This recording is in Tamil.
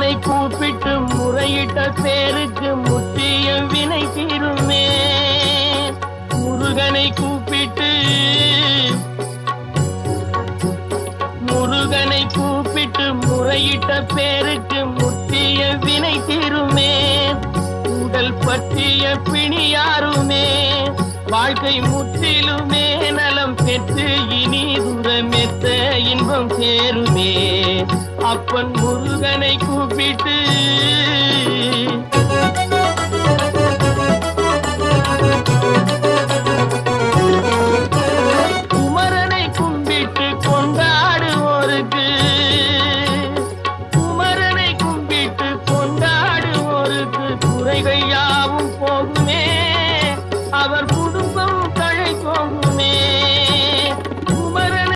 முருகனை கூப்பிட்டு முறையிட்ட பேருக்கு முற்றிய வினை தீருமே. முருகனை கூப்பிட்டு முறையிட்ட பேருக்கு முற்றிய வினை தீருமே. உடல் பற்றிய பிணியாருமே வாழ்க்கை முற்றிலுமே நலம் பெற்று இனி தூரமெத்த இன்பம் சேருமே. அப்பன் முருகனை கூப்பிட்டு